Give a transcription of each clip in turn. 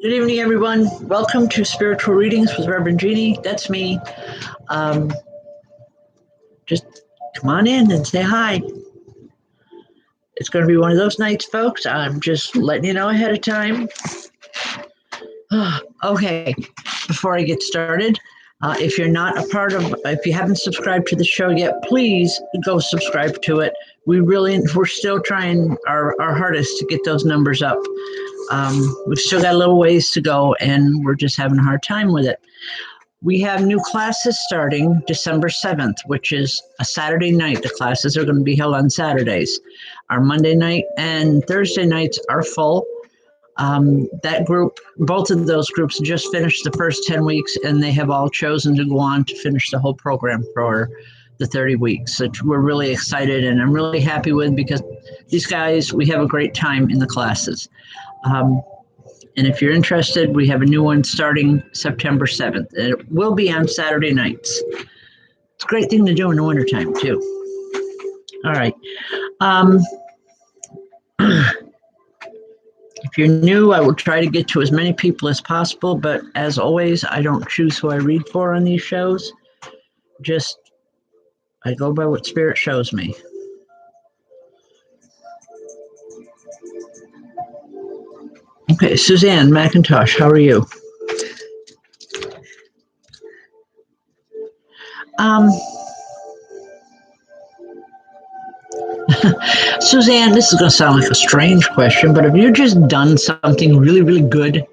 Good evening, everyone. Welcome to Spiritual Readings with Rev Jeanne. That's me. Um, just come on in and say hi. It's going to be one of those nights, folks. I'm just letting you know ahead of time. Okay, before I get started, if you're not a part of, if you haven't subscribed to the show yet, please go subscribe to it. We're still trying our hardest to get those numbers up. We've still got a little ways to go, and we're just having a hard time with it. We have new classes starting December 7th, which is a Saturday night. The classes are going to be held on Saturdays. Our Monday night and Thursday nights are full. That group, both of those groups just finished the first 10 weeks, and they have all chosen to go on to finish the whole program for the 30 weeks. So we're really excited, and I'm really happy with, because these guys, we have a great time in the classes. And if you're interested, we have a new one starting September 7th. It will be on Saturday nights. It's a great thing to do in the wintertime, too. All right. If you're new, I will try to get to as many people as possible, but as always, I don't choose who I read for on these shows. Just, I go by what Spirit shows me. Okay, Suzanne McIntosh, how are you? Suzanne, this is going to sound like a strange question, but have you just done something really, really good?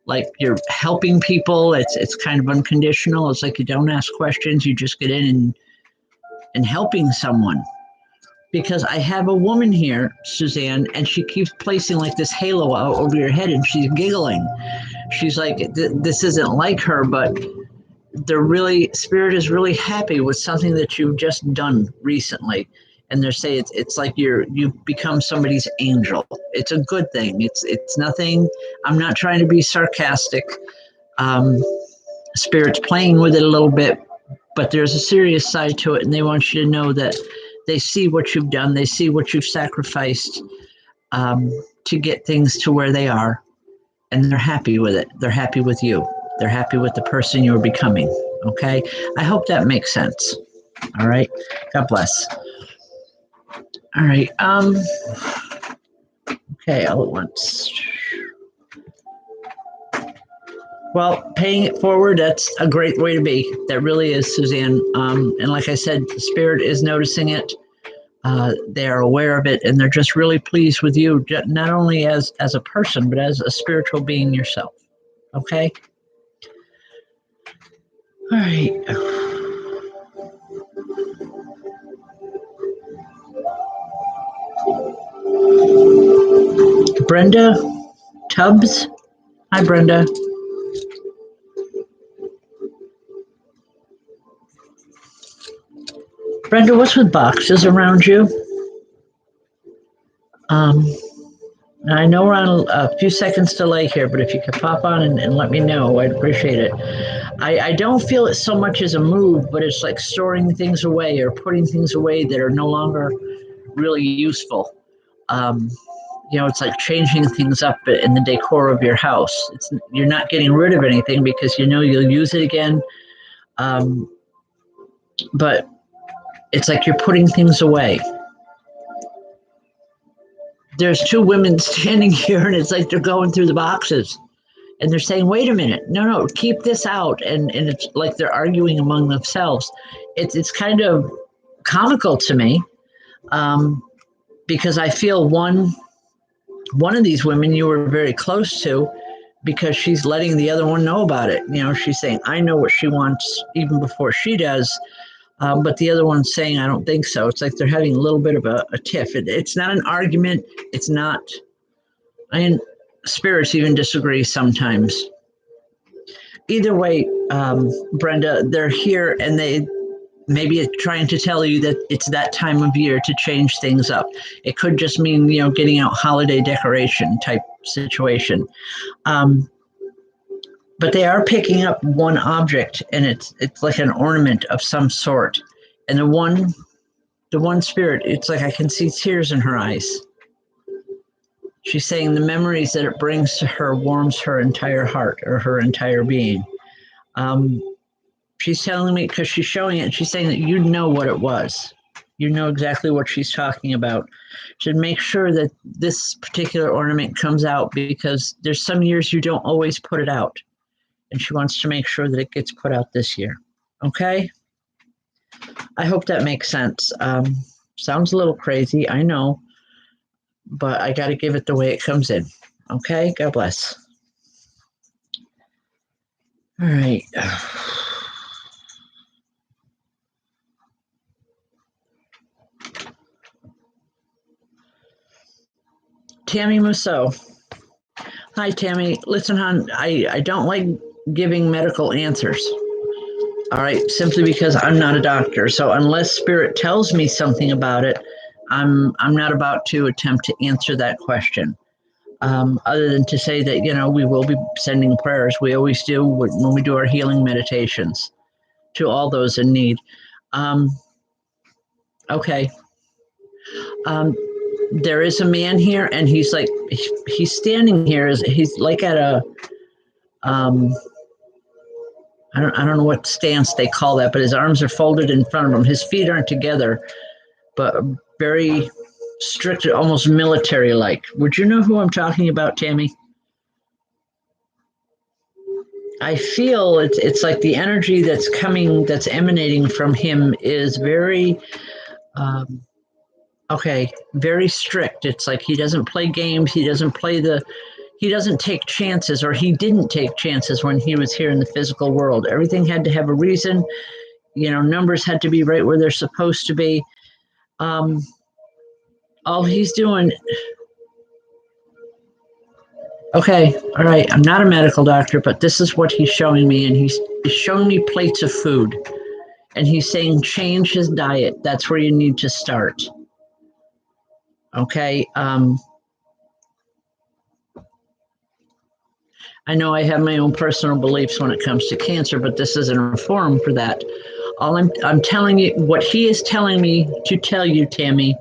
Like you're helping people, it's kind of unconditional. It's like you don't ask questions, you just get in and helping someone. Because I have a woman here, Suzanne, and she keeps placing like this halo out over your head, and she's giggling. She's like, this isn't like her, but Spirit is really happy with something that you've just done recently. And they're saying it's like you've become somebody's angel. It's a good thing. It's nothing. I'm not trying to be sarcastic. Spirit's playing with it a little bit, but there's a serious side to it, and they want you to know that they see what you've done. They see what you've sacrificed to get things to where they are, and they're happy with it. They're happy with you. They're happy with the person you're becoming. Okay? I hope that makes sense. All right? God bless. All right. Okay, all at once. Well, paying it forward, that's a great way to be. That really is, Suzanne. And like I said, the Spirit is noticing it. They are aware of it, and they're just really pleased with you, not only as a person, but as a spiritual being yourself. Okay? All right. Brenda Tubbs. Hi, Brenda. Brenda, what's with boxes around you? I know we're on a few seconds delay here, but if you could pop on and let me know, I'd appreciate it. I don't feel it so much as a move, but it's like storing things away or putting things away that are no longer really useful. It's like changing things up in the decor of your house. You're not getting rid of anything because you'll use it again. But it's like you're putting things away. There's two women standing here, and it's like they're going through the boxes. And they're saying, wait a minute, no, keep this out. And it's like they're arguing among themselves. It's kind of comical to me, because I feel one of these women you were very close to, because she's letting the other one know about it. She's saying, I know what she wants even before she does. But the other one's saying, I don't think so. It's like they're having a little bit of a tiff. It's not an argument. It's not. Spirits even disagree sometimes. Either way, Brenda, they're here, and they maybe trying to tell you that it's that time of year to change things up. It could just mean, getting out holiday decoration type situation. But they are picking up one object, and it's like an ornament of some sort. And the one spirit, it's like I can see tears in her eyes. She's saying the memories that it brings to her warms her entire heart or her entire being. She's telling me, because she's showing it, she's saying that you know what it was. You know exactly what she's talking about. Should make sure that this particular ornament comes out, because there's some years you don't always put it out. And she wants to make sure that it gets put out this year. Okay? I hope that makes sense. Sounds a little crazy, I know, but I got to give it the way it comes in. Okay? God bless. All right. Tammy Musso. Hi, Tammy. Listen, hon, I don't like giving medical answers. All right, simply because I'm not a doctor. So unless spirit tells me something about it, I'm not about to attempt to answer that question. Other than to say that, you know, we will be sending prayers. We always do when we do our healing meditations to all those in need. Okay. There is a man here, and he's like, he's standing here. He's like at a, I don't know what stance they call that, but his arms are folded in front of him. His feet aren't together, but very strict, almost military-like. Would you know who I'm talking about, Tammy? I feel it's like the energy that's coming, that's emanating from him is very, okay, very strict. It's like he doesn't play games. He doesn't take chances, or he didn't take chances when he was here in the physical world. Everything had to have a reason. You know, numbers had to be right where they're supposed to be. All he's doing. Okay, all right. I'm not a medical doctor, but this is what he's showing me, and he's showing me plates of food, and he's saying change his diet. That's where you need to start. Okay. I know I have my own personal beliefs when it comes to cancer, but this isn't a forum for that. All I'm telling you, what he is telling me to tell you, Tammy,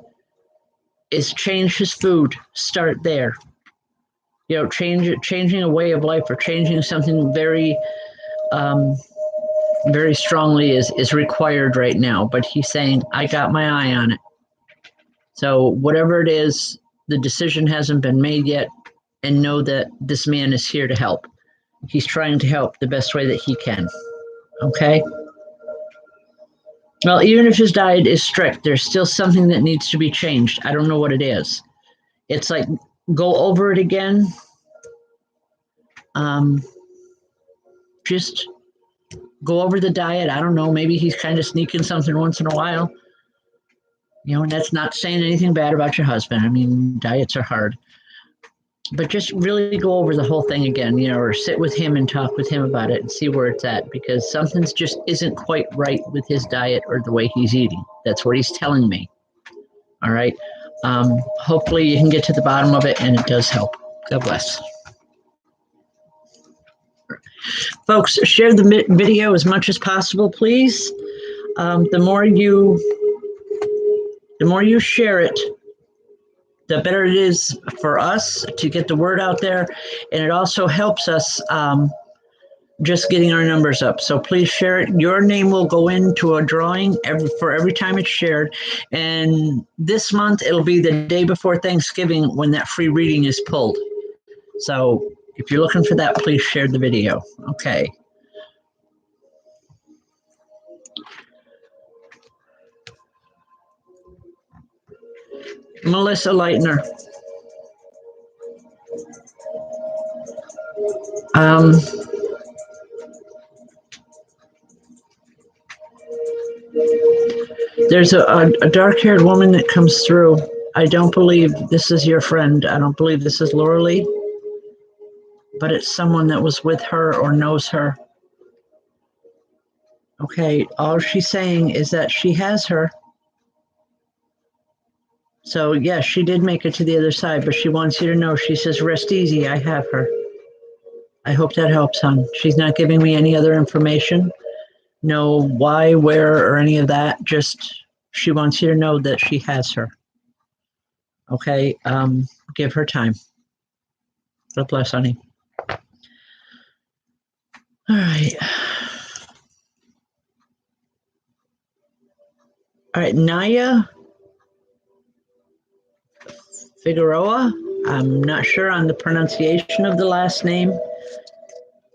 is change his food. Start there. You know, changing a way of life, or changing something very, very strongly is required right now. But he's saying, I got my eye on it. So whatever it is, the decision hasn't been made yet, and know that this man is here to help. He's trying to help the best way that he can. Okay? Well, even if his diet is strict, there's still something that needs to be changed. I don't know what it is. It's like, go over it again. Just go over the diet. I don't know. Maybe he's kind of sneaking something once in a while. You know, and that's not saying anything bad about your husband. I mean, diets are hard. But just really go over the whole thing again, you know, or sit with him and talk with him about it and see where it's at, because something's just isn't quite right with his diet or the way he's eating. That's what he's telling me. All right. Hopefully you can get to the bottom of it, and it does help. God bless. Folks, share the video as much as possible, please. The more you share it, the better it is for us to get the word out there. And it also helps us just getting our numbers up. So please share it. Your name will go into a drawing for every time it's shared. And this month, it'll be the day before Thanksgiving when that free reading is pulled. So if you're looking for that, please share the video. Okay. Melissa Leitner. There's a dark-haired woman that comes through. I don't believe this is your friend. I don't believe this is Laura Lee, but it's someone that was with her or knows her. Okay, all she's saying is that she has her. So yes, she did make it to the other side, but she wants you to know, she says, rest easy, I have her. I hope that helps, hon. She's not giving me any other information. No why, where, or any of that. Just she wants you to know that she has her. Okay, give her time. God bless, honey. All right. All right, Naya Figueroa. I'm not sure on the pronunciation of the last name.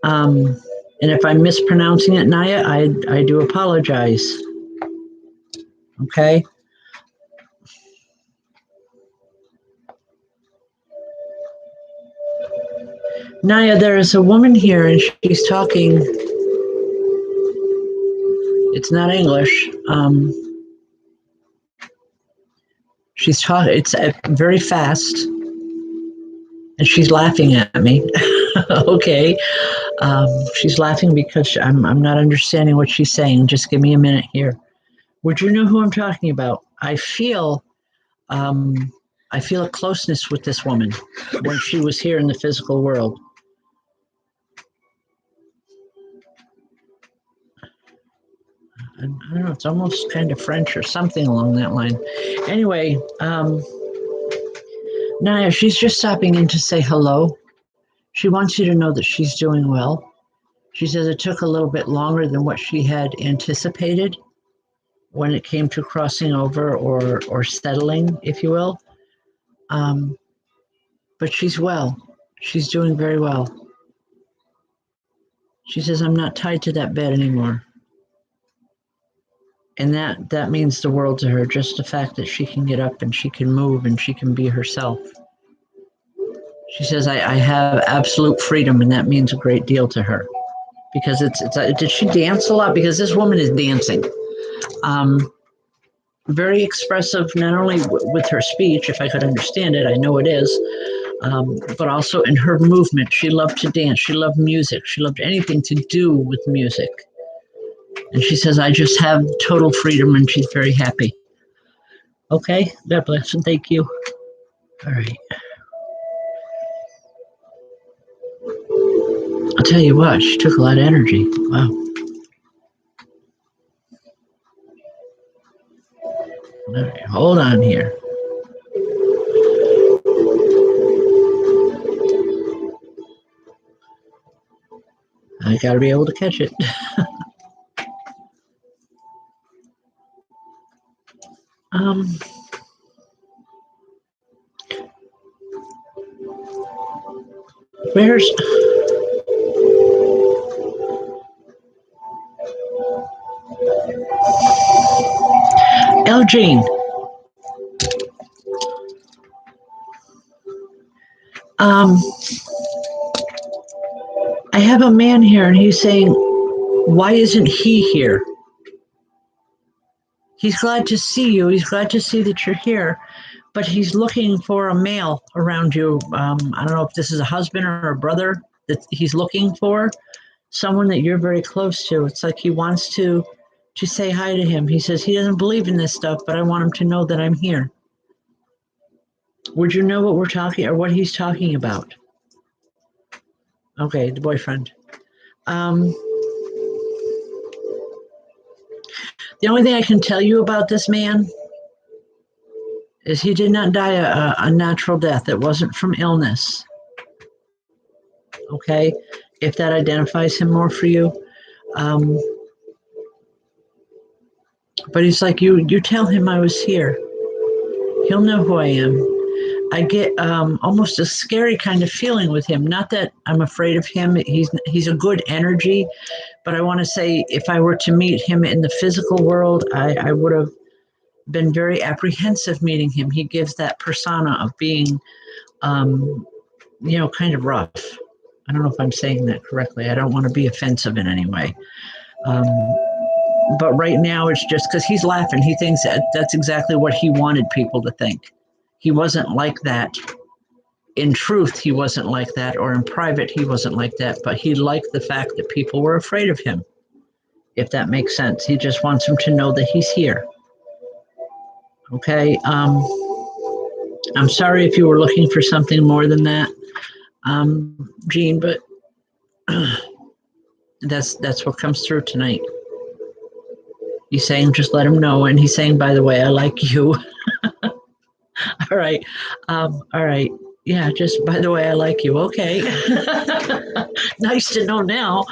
And if I'm mispronouncing it, Naya, I do apologize. Okay. Naya, there is a woman here and she's talking. It's not English. She's talking, it's very fast and she's laughing at me. Okay. She's laughing because I'm not understanding what she's saying. Just give me a minute here. Would you know who I'm talking about? I feel a closeness with this woman when she was here in the physical world. I don't know, it's almost kind of French or something along that line. Anyway, Naya, she's just stopping in to say hello. She wants you to know that she's doing well. She says it took a little bit longer than what she had anticipated when it came to crossing over or settling, if you will. But she's well. She's doing very well. She says, I'm not tied to that bed anymore. And that means the world to her, just the fact that she can get up and she can move and she can be herself. She says, I have absolute freedom, and that means a great deal to her. Because did she dance a lot? Because this woman is dancing. Very expressive, not only with her speech, if I could understand it, I know it is, but also in her movement. She loved to dance. She loved music. She loved anything to do with music. And she says, I just have total freedom, and she's very happy. Okay, God bless and thank you. All right. I'll tell you what, she took a lot of energy. Wow. All right, hold on here. I got to be able to catch it. Where's Rev Jeanne? I have a man here, and he's saying, why isn't he here? He's glad to see you. He's glad to see that you're here, but he's looking for a male around you. I don't know if this is a husband or a brother that he's looking for, someone that you're very close to. It's like he wants to say hi to him. He says he doesn't believe in this stuff, but I want him to know that I'm here. Would you know what we're talking or what he's talking about? Okay, the boyfriend. The only thing I can tell you about this man is he did not die a natural death. It wasn't from illness. Okay, if that identifies him more for you. But he's like, you tell him I was here. He'll know who I am. I get almost a scary kind of feeling with him. Not that I'm afraid of him. He's a good energy, but I want to say if I were to meet him in the physical world, I would have been very apprehensive meeting him. He gives that persona of being, kind of rough. I don't know if I'm saying that correctly. I don't want to be offensive in any way. But right now it's just because he's laughing. He thinks that's exactly what he wanted people to think. He wasn't like that. In truth, he wasn't like that, or in private, he wasn't like that, but he liked the fact that people were afraid of him, if that makes sense. He just wants them to know that he's here. Okay, I'm sorry if you were looking for something more than that, Jeanne, but that's what comes through tonight. He's saying, just let him know, and he's saying, by the way, I like you. All right. Yeah, just by the way, I like you. Okay. Nice to know now.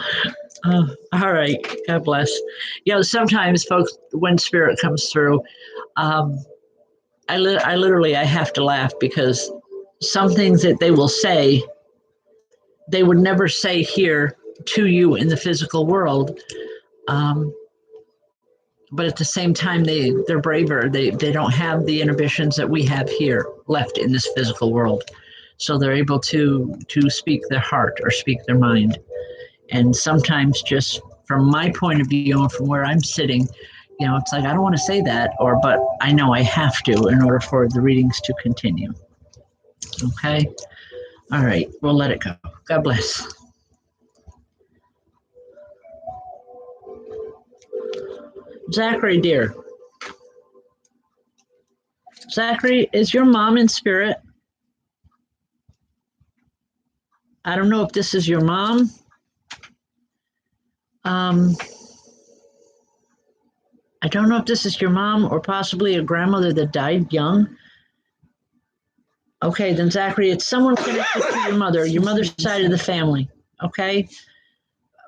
All right. God bless. Sometimes, folks, when spirit comes through, um, I literally I have to laugh because some things that they will say, they would never say here to you in the physical world. Um, but at the same time, they're braver. They don't have the inhibitions that we have here left in this physical world, so they're able to speak their heart or speak their mind. And sometimes, just from my point of view and from where I'm sitting, it's like I don't want to say that, but I know I have to in order for the readings to continue. Okay. All right. We'll let it go. God bless. Zachary, dear. Zachary, is your mom in spirit? I don't know if this is your mom. I don't know if this is your mom or possibly a grandmother that died young. Okay, then Zachary, it's someone connected to your mother's side of the family. Okay,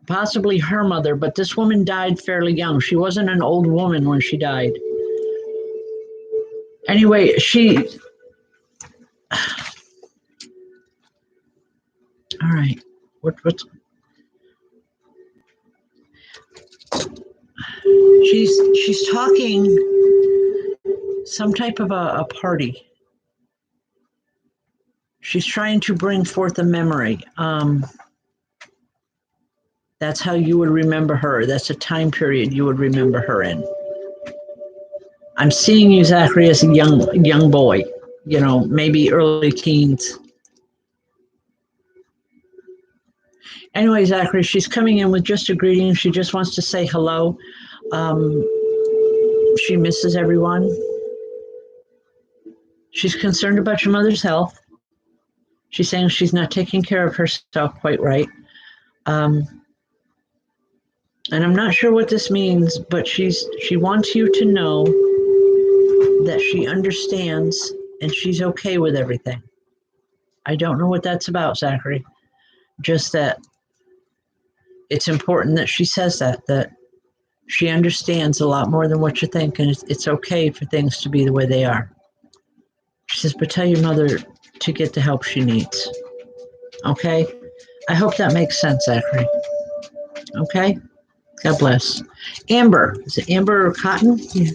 possibly her mother, but this woman died fairly young. She wasn't an old woman when she died. Anyway, all right. What's she's talking some type of a party. She's trying to bring forth a memory. That's how you would remember her. That's a time period you would remember her in. I'm seeing you, Zachary, as a young boy, maybe early teens. Anyway, Zachary, she's coming in with just a greeting. She just wants to say hello. She misses everyone. She's concerned about your mother's health. She's saying she's not taking care of herself quite right. And I'm not sure what this means, but she wants you to know that she understands and she's okay with everything. I don't know what that's about, Zachary. Just that it's important that she says that she understands a lot more than what you think, and it's okay for things to be the way they are. She says, but tell your mother to get the help she needs. Okay? I hope that makes sense, Zachary. Okay? God bless. Amber. Is it Amber or Cotton? Yeah.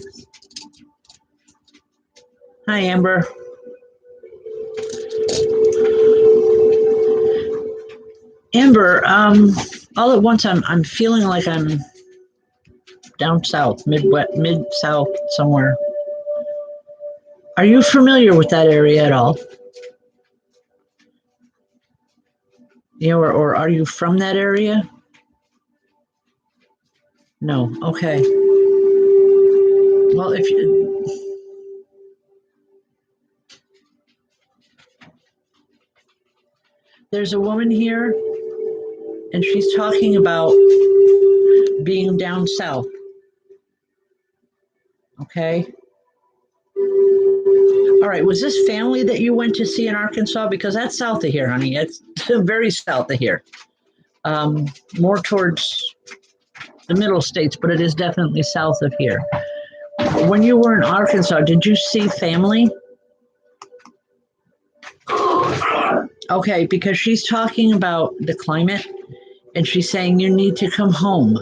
Hi, Amber. Amber, all at once I'm feeling like I'm down south, mid south somewhere. Are you familiar with that area at all? Or are you from that area? No. Okay. Well, there's a woman here, and she's talking about being down south. Okay. All right. Was this family that you went to see in Arkansas? Because that's south of here, honey. It's very south of here. More towards the middle states, but it is definitely south of here. When you were in Arkansas, did you see family? Okay, because she's talking about the climate and she's saying you need to come home.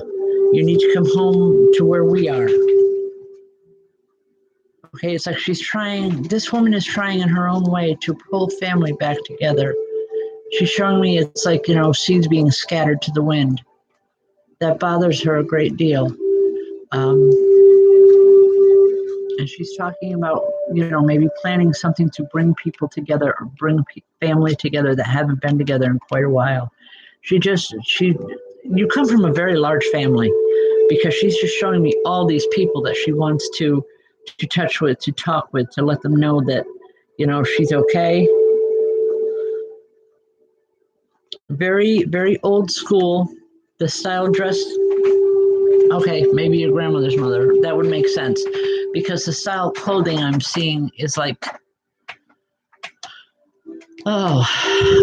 You need to come home to where we are. Okay, it's like this woman is trying in her own way to pull family back together. She's showing me it's like, seeds being scattered to the wind. That bothers her a great deal. And she's talking about, maybe planning something to bring people together or bring family together that haven't been together in quite a while. You come from a very large family, because she's just showing me all these people that she wants to touch with, to talk with, to let them know that, she's okay. Very, very old school, the style dress. Okay, maybe your grandmother's mother. That would make sense, because the style of clothing I'm seeing is like Oh,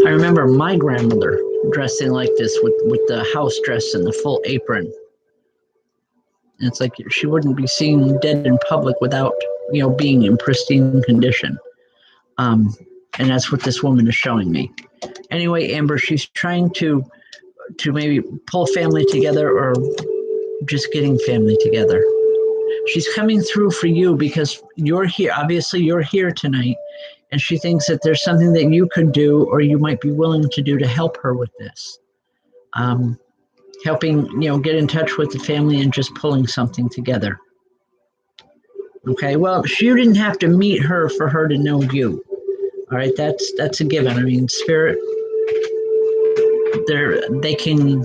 I remember my grandmother dressing like this with the house dress and the full apron. And it's like she wouldn't be seen dead in public without, being in pristine condition. And that's what this woman is showing me. Anyway, Amber, she's trying to maybe pull family together or just getting family together. She's coming through for you because you're here. Obviously, you're here tonight, and she thinks that there's something that you could do or you might be willing to do to help her with this. Helping, get in touch with the family and just pulling something together. Okay, well, you didn't have to meet her for her to know you. All right, that's a given. I mean, spirit, they can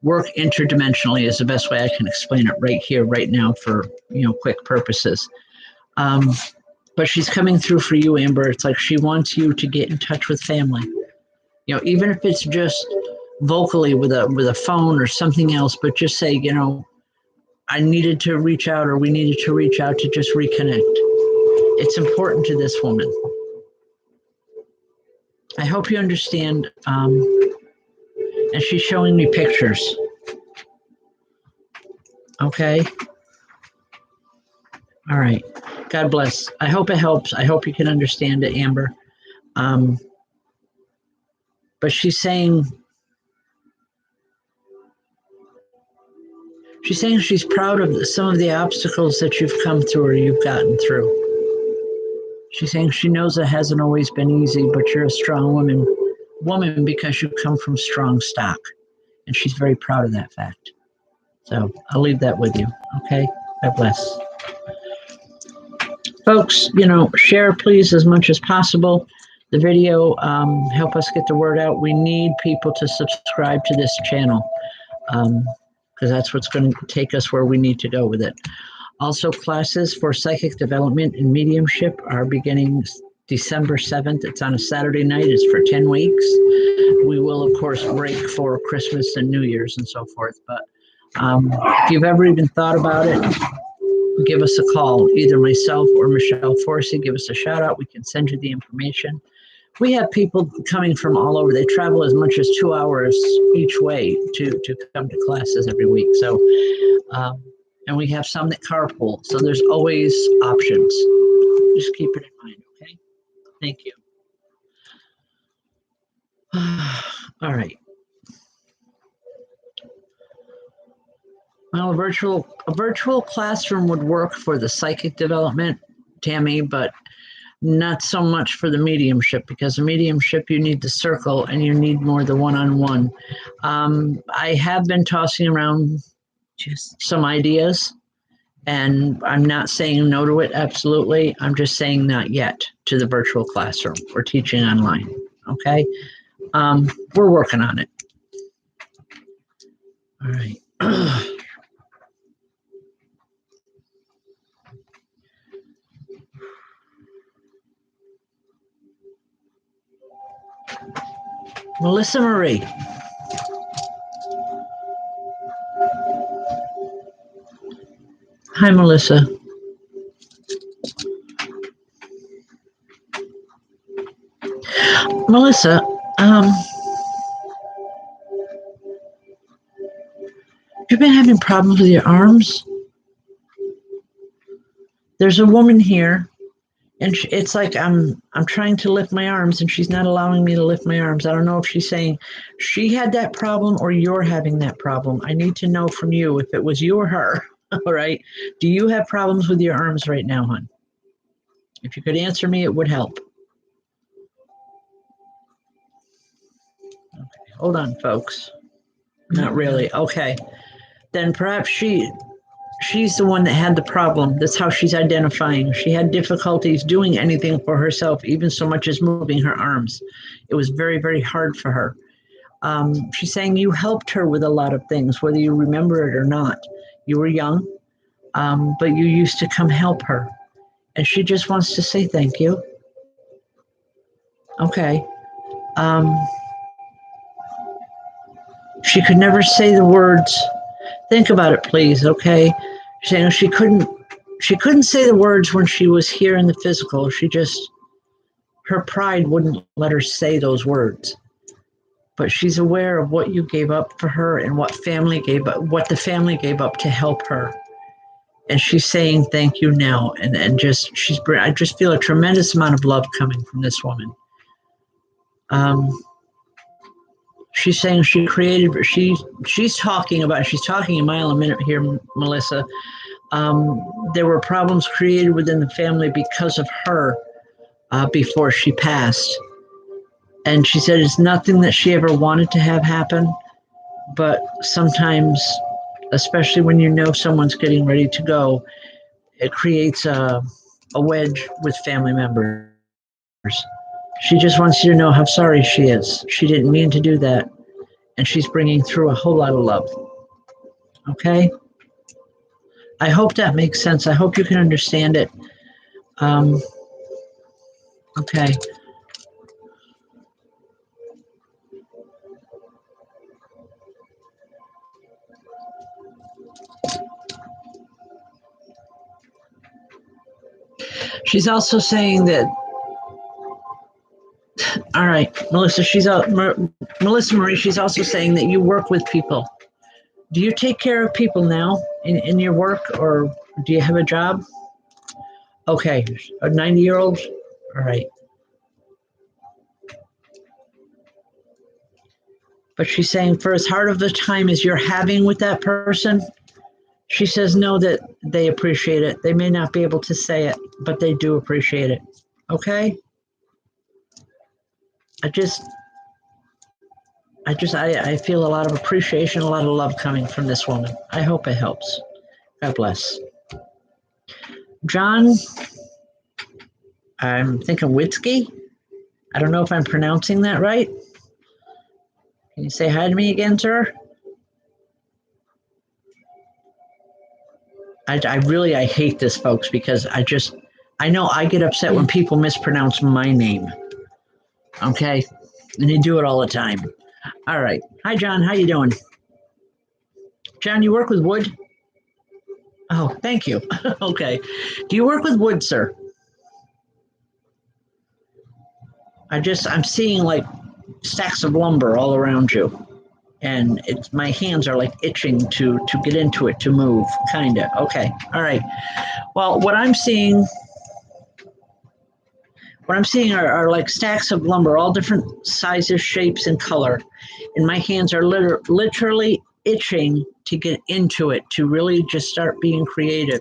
work interdimensionally is the best way I can explain it right here, right now for, quick purposes. But she's coming through for you, Amber. It's like she wants you to get in touch with family. Even if it's just vocally with a phone or something else, but just say, I needed to reach out or we needed to reach out to just reconnect. It's important to this woman. I hope you understand. And she's showing me pictures. Okay. All right. God bless. I hope it helps. I hope you can understand it, Amber. But she's saying she's proud of some of the obstacles that you've come through or you've gotten through. She's saying she knows it hasn't always been easy, but you're a strong woman because you come from strong stock. And she's very proud of that fact. So I'll leave that with you. Okay. God bless. Folks, share please as much as possible. The video, help us get the word out. We need people to subscribe to this channel because that's what's going to take us where we need to go with it. Also, classes for psychic development and mediumship are beginning December 7th. It's on a Saturday night. It's for 10 weeks. We will, of course, break for Christmas and New Year's and so forth. But if you've ever even thought about it, give us a call, either myself or Michelle Forsey. Give us a shout out. We can send you the information. We have people coming from all over. They travel as much as 2 hours each way to come to classes every week. So, and we have some that carpool. So there's always options. Just keep it in mind, okay? Thank you. All right. Well, a virtual classroom would work for the psychic development, Tammy, but not so much for the mediumship, because the mediumship, you need the circle and you need more the one-on-one. I have been tossing around just some ideas, and I'm not saying no to it, absolutely. I'm just saying not yet to the virtual classroom or teaching online, okay? We're working on it. All right. Melissa Marie. Hi, Melissa. Melissa, you've been having problems with your arms? There's a woman here, and it's like I'm trying to lift my arms, and she's not allowing me to lift my arms. I don't know if she's saying she had that problem or you're having that problem. I need to know from you if it was you or her. All right. Do you have problems with your arms right now, hon? If you could answer me, it would help. Okay. Hold on, folks. Not really. Okay. Then perhaps she's the one that had the problem. That's how she's identifying. She had difficulties doing anything for herself, even so much as moving her arms. It was very, very hard for her. She's saying you helped her with a lot of things, whether you remember it or not. You were young, but you used to come help her. And she just wants to say thank you. Okay. She could never say the words. Think about it, please, okay? She's saying she couldn't say the words when she was here in the physical. She just her pride wouldn't let her say those words. But she's aware of what you gave up for her and what the family gave up to help her. And she's saying thank you now. And I just feel a tremendous amount of love coming from this woman. She's saying she's talking a mile a minute here, Melissa. There were problems created within the family because of her before she passed. And she said it's nothing that she ever wanted to have happen, but sometimes, especially when you know someone's getting ready to go, it creates a wedge with family members. She just wants you to know how sorry she is. She didn't mean to do that, and she's bringing through a whole lot of love. Okay? I hope that makes sense. I hope you can understand it. Okay. She's also saying that, all right, Melissa, Melissa Marie, she's also saying that you work with people. Do you take care of people now in your work, or do you have a job? Okay, a 90-year-old? All right. But she's saying for as hard of a time as you're having with that person, she says no, that they appreciate it. They may not be able to say it, but they do appreciate it. Okay? I feel a lot of appreciation, a lot of love coming from this woman. I hope it helps. God bless. John, I'm thinking Witzke. I don't know if I'm pronouncing that right. Can you say hi to me again, sir? I hate this, folks, because I know I get upset when people mispronounce my name. Okay? And they do it all the time. All right. Hi, John. How you doing? John, you work with wood? Oh, thank you. Okay. Do you work with wood, sir? I'm seeing like stacks of lumber all around you. And my hands are like itching to get into it, to move, kind of. Okay. All right. Well, what I'm seeing are like stacks of lumber, all different sizes, shapes, and color. And my hands are literally itching to get into it, to really just start being creative.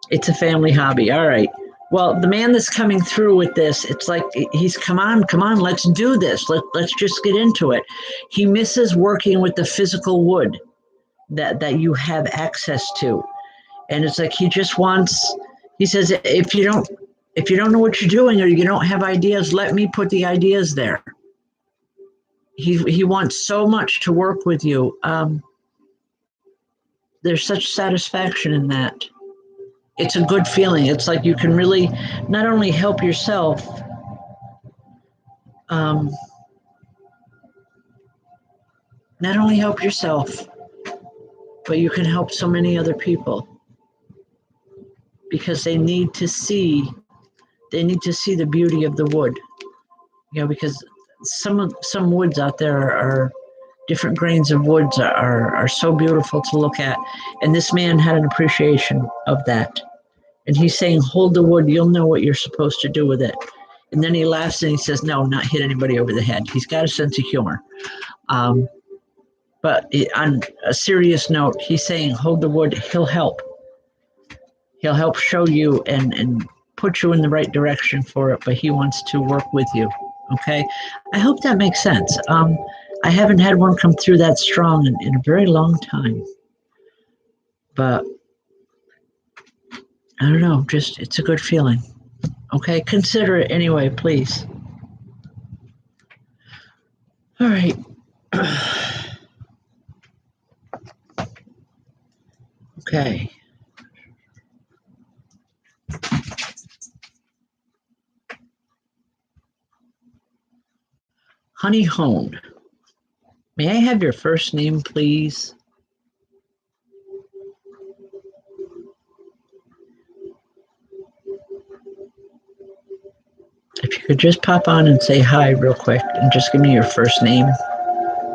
It's a family hobby. All right. Well, the man that's coming through with this, it's like he's come on, let's do this. Let's just get into it. He misses working with the physical wood that you have access to. And it's like he says, if you don't know what you're doing or you don't have ideas, let me put the ideas there. He wants so much to work with you. There's such satisfaction in that. It's a good feeling. It's like you can really not only help yourself, but you can help so many other people because they need to see the beauty of the wood. Because some woods out there are different grains of woods are so beautiful to look at. And this man had an appreciation of that. And he's saying, hold the wood, you'll know what you're supposed to do with it. And then he laughs and he says, no, not hit anybody over the head. He's got a sense of humor. But on a serious note, he's saying, hold the wood, he'll help. He'll help show you and put you in the right direction for it, but he wants to work with you. Okay? I hope that makes sense. I haven't had one come through that strong in a very long time. But I don't know, just it's a good feeling. Okay, consider it anyway, please. All right. Okay. Honey Hone. May I have your first name, please? could just pop on and say hi real quick and just give me your first name.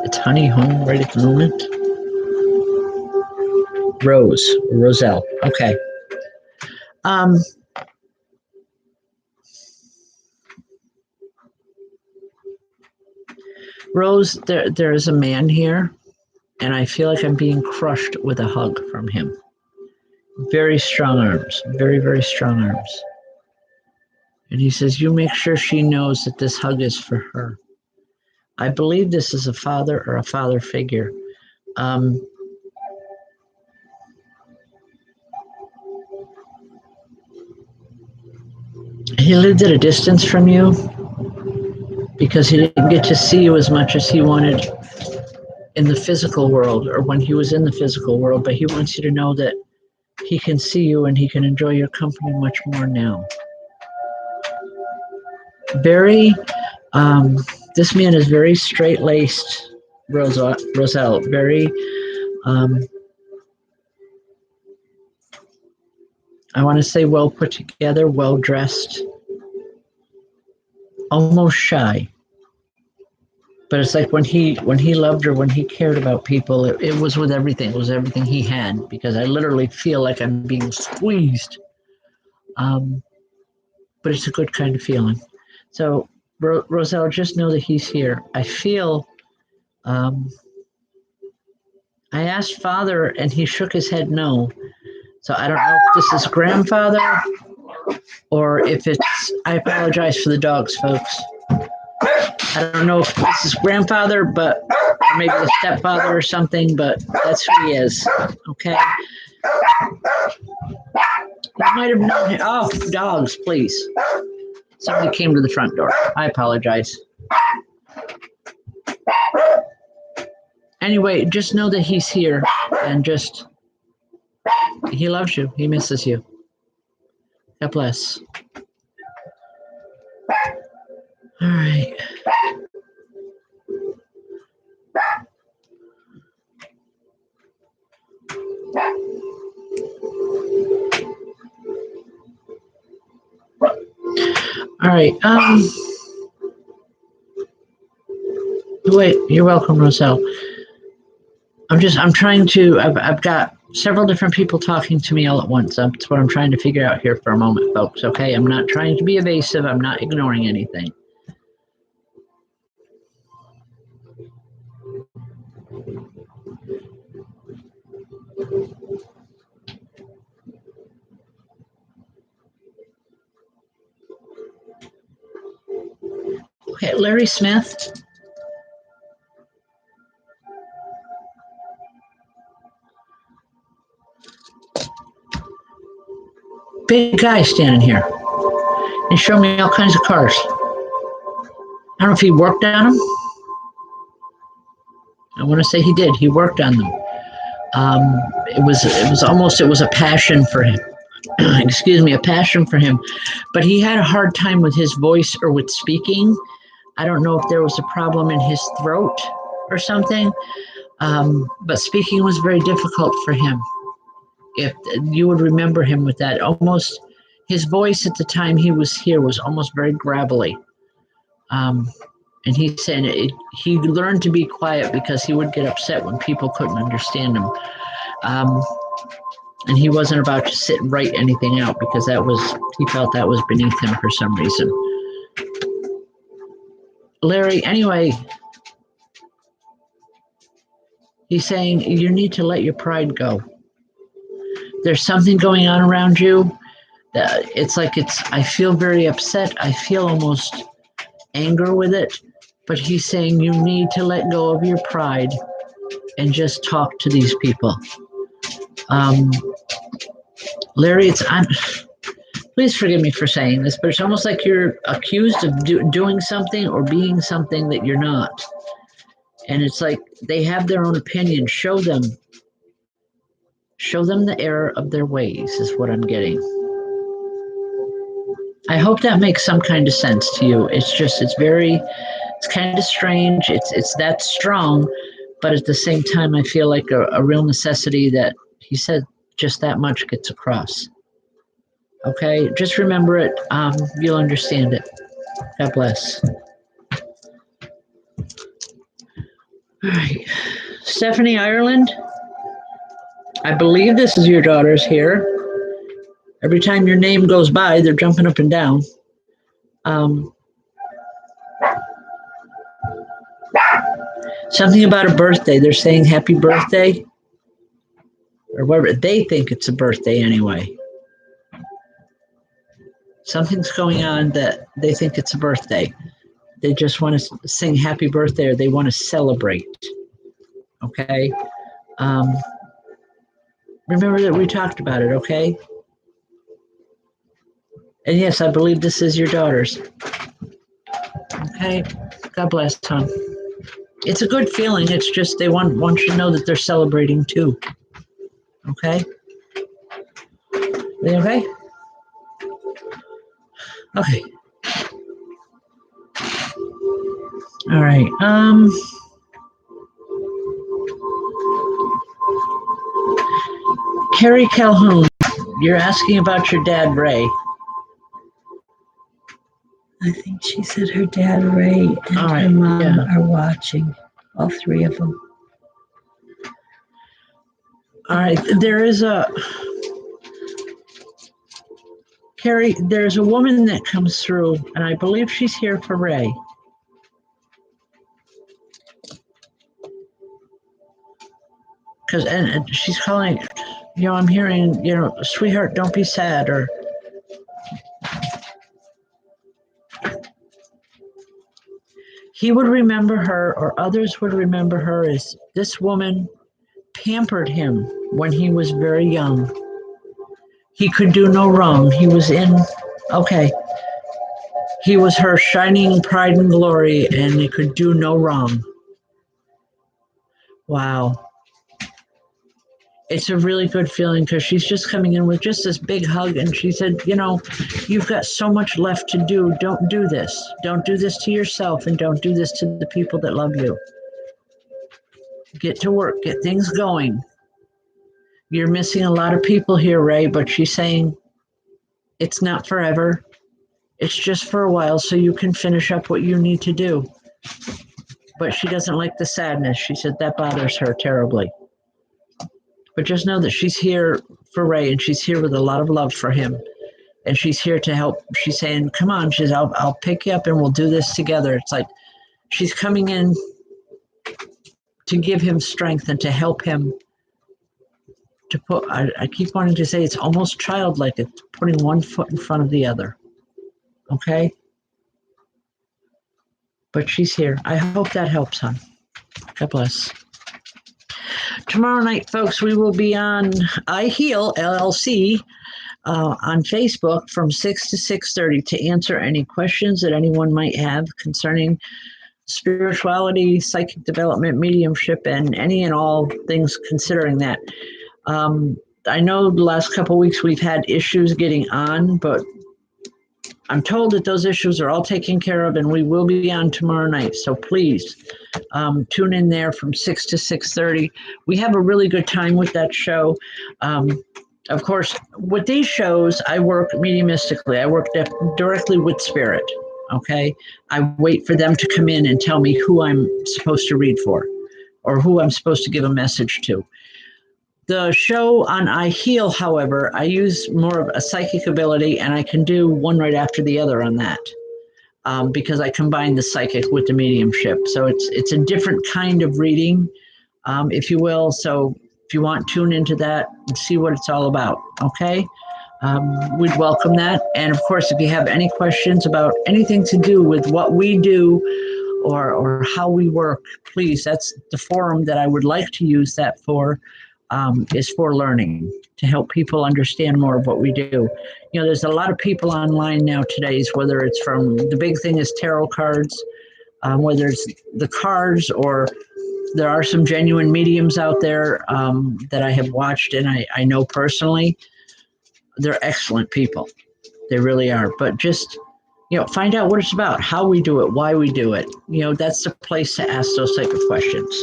It's Honey home right at the moment. Roselle. Okay. Rose, there is a man here, and I feel like I'm being crushed with a hug from him. Very strong arms, very, very strong arms. And he says, you make sure she knows that this hug is for her. I believe this is a father or a father figure. He lived at a distance from you because he didn't get to see you as much as he wanted in the physical world or when he was in the physical world, but he wants you to know that he can see you and he can enjoy your company much more now. This man is very straight-laced, Roselle, very, I want to say well put together, well dressed, almost shy. But it's like when he loved or when he cared about people, it was with everything. It was everything he had, because I literally feel like I'm being squeezed. But it's a good kind of feeling. So, Roselle, just know that he's here. I feel, I asked Father, and he shook his head no. So I don't know if this is grandfather or if it's, I apologize for the dogs, folks. I don't know if this is grandfather, but maybe the stepfather or something, but that's who he is. Okay. You might have known him. Oh, dogs, please. Somebody came to the front door. I apologize. Anyway, just know that he's here and just, he loves you. He misses you. God bless. All right. All right. Wait, you're welcome, Roselle. I'm trying to, I've got several different people talking to me all at once. That's what I'm trying to figure out here for a moment, folks. Okay. I'm not trying to be evasive. I'm not ignoring anything. Okay, Larry Smith. Big guy standing here. And showing me all kinds of cars. I don't know if he worked on them. I want to say he did. He worked on them. It was a passion for him. Excuse me, a passion for him. But he had a hard time with his voice or with speaking. I don't know if there was a problem in his throat or something. But speaking was very difficult for him. If you would remember him with that, almost his voice at the time he was here was almost very gravelly. And he said he learned to be quiet because he would get upset when people couldn't understand him. And he wasn't about to sit and write anything out because he felt that was beneath him for some reason. Larry, anyway, he's saying you need to let your pride go. There's something going on around you. I feel very upset. I feel almost anger with it. But he's saying you need to let go of your pride and just talk to these people. Larry, please forgive me for saying this, but it's almost like you're accused of doing something or being something that you're not. And it's like they have their own opinion. Show them the error of their ways is what I'm getting. I hope that makes some kind of sense to you. It's kind of strange. It's that strong, but at the same time, I feel like a real necessity that he said just that much gets across. Okay, just remember it. You'll understand it. God bless. All right. Stephanie Ireland, I believe this is your daughter's here. Every time your name goes by, they're jumping up and down. Um, something about a birthday. They're saying happy birthday, or whatever. They think it's a birthday anyway. Something's going on that they think it's a birthday. They just want to sing happy birthday, or they want to celebrate. Okay. Remember that we talked about it, okay? And yes, I believe this is your daughter's. Okay. God bless, hon. It's a good feeling. It's just they want you to know that they're celebrating too. Okay? They okay? Okay. All right. Carrie Calhoun, you're asking about your dad, Ray. I think she said her dad, Ray, and her mom are watching, all three of them. All right, Carrie, there's a woman that comes through, and I believe she's here for Ray. And she's calling, I'm hearing, sweetheart, don't be sad, or he would remember her, or others would remember her as this woman pampered him when he was very young. He could do no wrong. He was he was her shining pride and glory, and he could do no wrong. Wow. It's a really good feeling because she's just coming in with just this big hug, and she said, you've got so much left to do. Don't do this. Don't do this to yourself, and don't do this to the people that love you. Get to work. Get things going. You're missing a lot of people here, Ray, but she's saying it's not forever. It's just for a while so you can finish up what you need to do. But she doesn't like the sadness. She said that bothers her terribly. But just know that she's here for Ray, and she's here with a lot of love for him. And she's here to help. She's saying, come on, I'll pick you up and we'll do this together. It's like she's coming in to give him strength and to help him to put, I keep wanting to say it's almost childlike. It's putting one foot in front of the other. Okay? But she's here. I hope that helps, hon. God bless. Tomorrow night, folks, we will be on I Heal LLC on Facebook from 6 to 6:30 to answer any questions that anyone might have concerning spirituality, psychic development, mediumship, and any and all things considering that. I know the last couple of weeks we've had issues getting on, but I'm told that those issues are all taken care of, and we will be on tomorrow night. So please tune in there from 6 to 6:30. We have a really good time with that show. Of course, with these shows, I work mediumistically. I work directly with spirit, okay? I wait for them to come in and tell me who I'm supposed to read for or who I'm supposed to give a message to. The show on I Heal, however, I use more of a psychic ability, and I can do one right after the other on that because I combine the psychic with the mediumship. So it's a different kind of reading, if you will. So if you want, tune into that and see what it's all about, okay? We'd welcome that. And of course, if you have any questions about anything to do with what we do or how we work, please, that's the forum that I would like to use that for. Is for learning, to help people understand more of what we do. There's a lot of people online now today, whether it's from, the big thing is tarot cards, whether it's the cards, or there are some genuine mediums out there that I have watched and I know personally. They're excellent people. They really are. But just, find out what it's about, how we do it, why we do it. That's the place to ask those type of questions.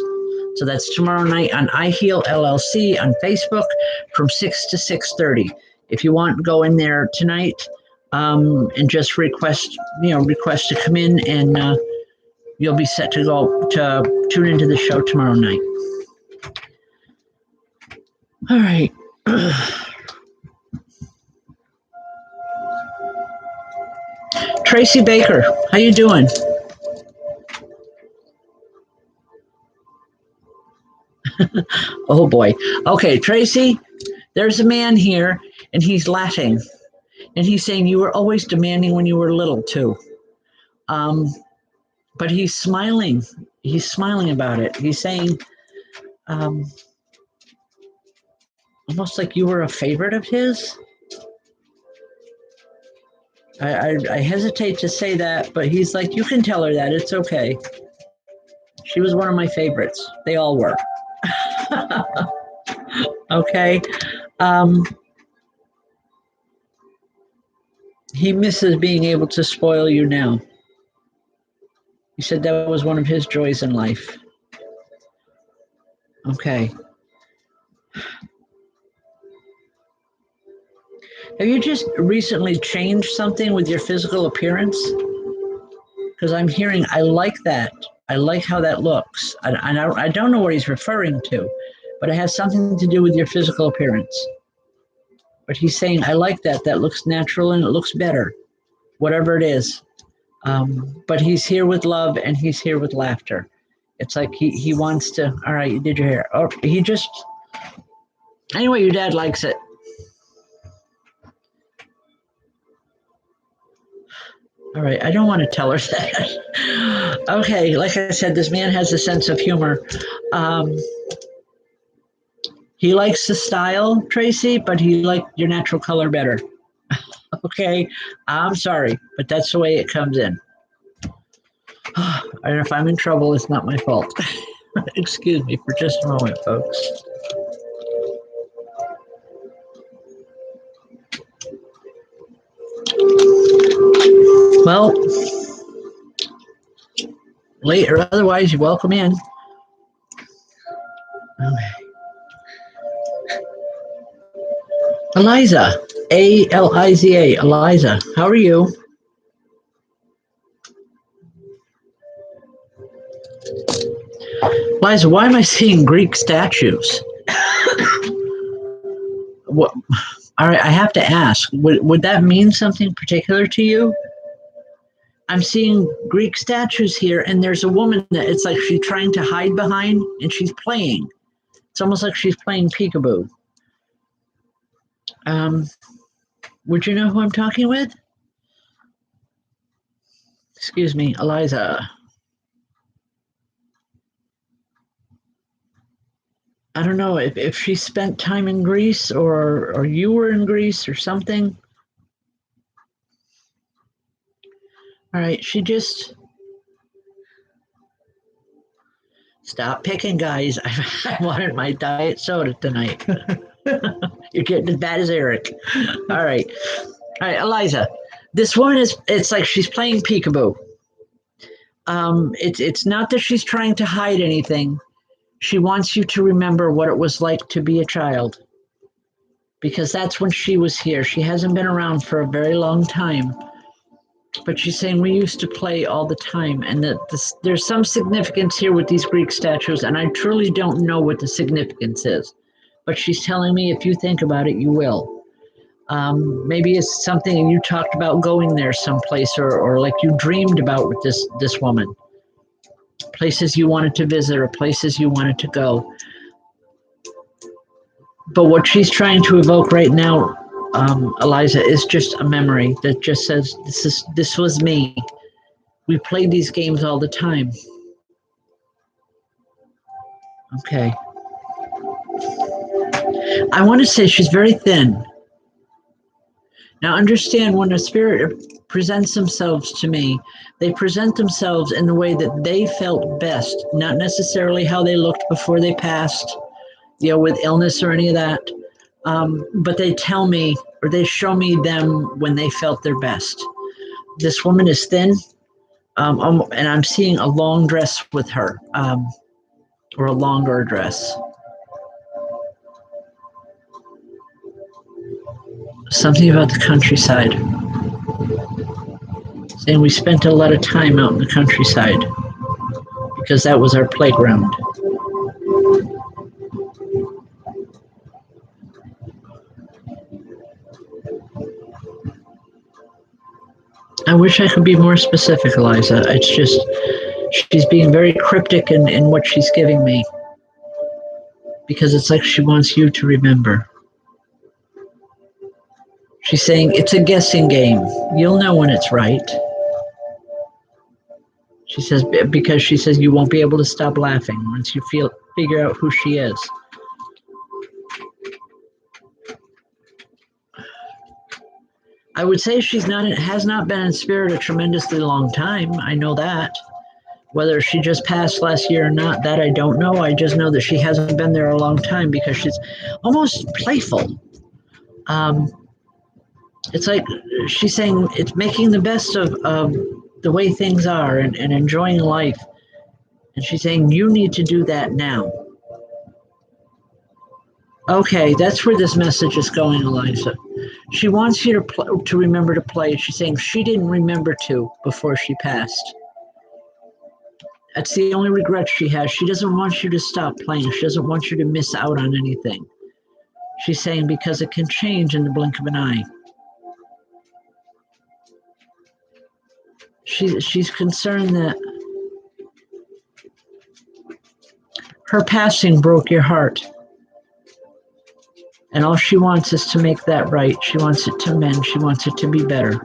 So that's tomorrow night on I Heal LLC on Facebook from 6 to 6:30. If you want, go in there tonight. and just request to come in, and you'll be set to go to tune into the show tomorrow night. All right. Tracy Baker, how you doing? Oh boy. Okay, Tracy, there's a man here and he's laughing. And he's saying you were always demanding when you were little too. But he's smiling. He's smiling about it. He's saying almost like you were a favorite of his. I hesitate to say that, but he's like, you can tell her that. It's okay. She was one of my favorites. They all were. Okay. He misses being able to spoil you now. He said that was one of his joys in life. Okay. Have you just recently changed something with your physical appearance? Because I'm hearing, I like that. I like how that looks. I don't know what he's referring to, but it has something to do with your physical appearance. But he's saying, I like that. That looks natural and it looks better, whatever it is. But he's here with love and he's here with laughter. It's like he wants to, all right, you did your hair. Oh, he just, anyway, your dad likes it. All right, I don't want to tell her that. Okay, like I said, this man has a sense of humor. He likes the style, Tracy, but he liked your natural color better. Okay, I'm sorry, but that's the way it comes in. And if I'm in trouble, it's not my fault. Excuse me for just a moment, folks. Well, late or otherwise, you're welcome in. Okay. Eliza, Aliza, Eliza, how are you? Eliza, why am I seeing Greek statues? What? All right, I have to ask, would that mean something particular to you? I'm seeing Greek statues here, and there's a woman that it's like she's trying to hide behind, and she's playing. It's almost like she's playing peekaboo. Would you know who I'm talking with? Excuse me, Eliza. I don't know if she spent time in Greece or you were in Greece or something. All right, she just... Stop picking, guys. I wanted my diet soda tonight. You're getting as bad as Eric. All right, Eliza. This woman it's like she's playing peekaboo. It's not that she's trying to hide anything. She wants you to remember what it was like to be a child. Because that's when she was here. She hasn't been around for a very long time. But she's saying we used to play all the time, and that there's some significance here with these Greek statues, and I truly don't know what the significance is. But she's telling me if you think about it, you will. Maybe it's something you talked about going there someplace, or like you dreamed about with this woman. Places you wanted to visit or places you wanted to go. But what she's trying to evoke right now, Eliza, is just a memory that just says, this was me. We played these games all the time. Okay. I want to say she's very thin. Now understand, when a spirit presents themselves to me, they present themselves in the way that they felt best, not necessarily how they looked before they passed, with illness or any of that. But they tell me, or they show me them when they felt their best. This woman is thin, and I'm seeing a long dress with her, or a longer dress. Something about the countryside. saying we spent a lot of time out in the countryside because that was our playground. I wish I could be more specific, Eliza. It's just, she's being very cryptic in what she's giving me because it's like she wants you to remember. She's saying it's a guessing game. You'll know when it's right. She says, because she says you won't be able to stop laughing once you figure out who she is. I would say has not been in spirit a tremendously long time. I know that. Whether she just passed last year or not, that I don't know. I just know that she hasn't been there a long time because she's almost playful. It's like she's saying it's making the best of the way things are and enjoying life. And she's saying you need to do that now. Okay, that's where this message is going, Eliza. She wants you to remember to play. She's saying she didn't remember to before she passed. That's the only regret she has. She doesn't want you to stop playing. She doesn't want you to miss out on anything. She's saying because it can change in the blink of an eye. She's concerned that her passing broke your heart. And all she wants is to make that right. She wants it to mend. She wants it to be better.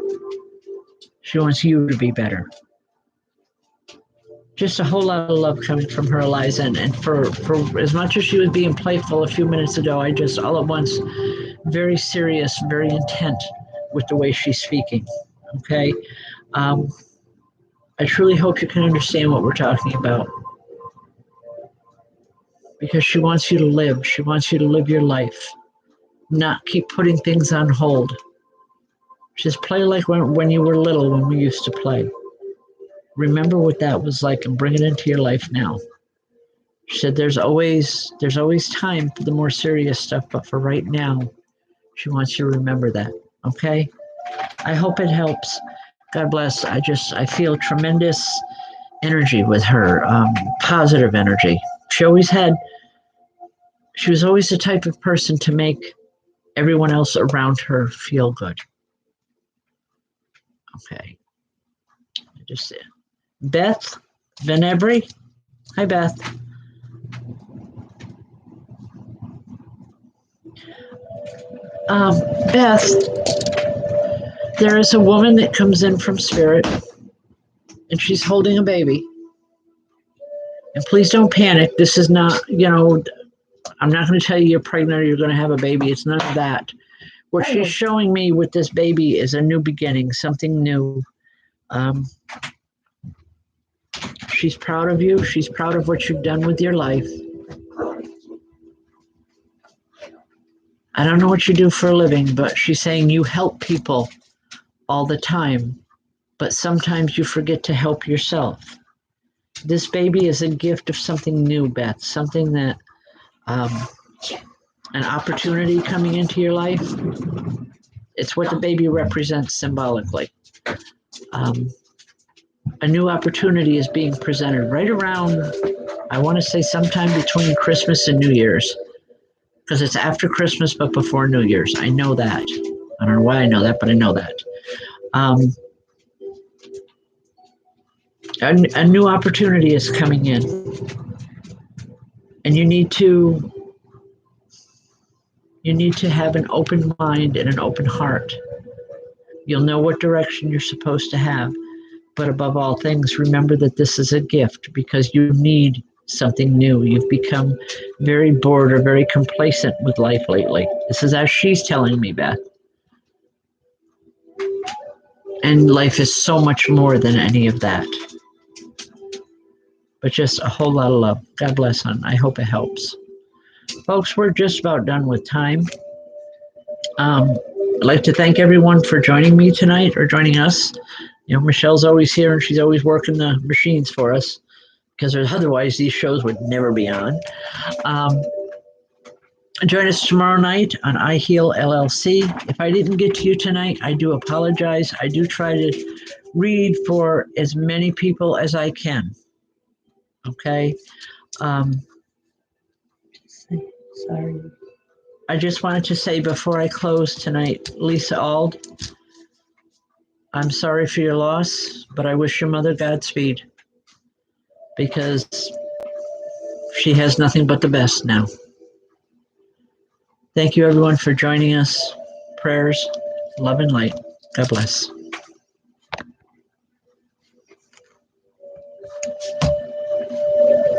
She wants you to be better. Just a whole lot of love coming from her, Eliza. And for as much as she was being playful a few minutes ago, I just all at once, very serious, very intent with the way she's speaking. Okay? I truly hope you can understand what we're talking about. Because she wants you to live. She wants you to live your life. Not keep putting things on hold. Just play like when you were little, when we used to play. Remember what that was like and bring it into your life now. She said there's always time for the more serious stuff, but for right now, she wants you to remember that. Okay? I hope it helps. God bless. I feel tremendous energy with her, positive energy. She was always the type of person to make everyone else around her feel good. Okay. Just Beth Venebri. Hi, Beth. Beth, there is a woman that comes in from spirit, and she's holding a baby. And please don't panic. This is not, I'm not going to tell you you're pregnant or you're going to have a baby. It's none of that. What she's showing me with this baby is a new beginning, something new. She's proud of you. She's proud of what you've done with your life. I don't know what you do for a living, but she's saying you help people all the time, but sometimes you forget to help yourself. This baby is a gift of something new, Beth, something that, an opportunity coming into your life. It's what the baby represents symbolically. A new opportunity is being presented right around, I want to say sometime between Christmas and New Year's, because it's after Christmas but before New Year's. I know that. I don't know why I know that, but I know that. A new opportunity is coming in, and you need to have an open mind and an open heart. You'll know what direction you're supposed to have, but above all things, remember that this is a gift because you need something new. You've become very bored or very complacent with life lately. This is as she's telling me, Beth. And life is so much more than any of that. But just a whole lot of love. God bless, hon. I hope it helps. Folks, we're just about done with time. I'd like to thank everyone for joining me tonight or joining us. Michelle's always here and she's always working the machines for us because otherwise these shows would never be on. Join us tomorrow night on I Heal LLC. If I didn't get to you tonight, I do apologize. I do try to read for as many people as I can. Okay. Sorry. I just wanted to say before I close tonight, Lisa Ald, I'm sorry for your loss, but I wish your mother Godspeed because she has nothing but the best now. Thank you, everyone, for joining us. Prayers, love, and light. God bless.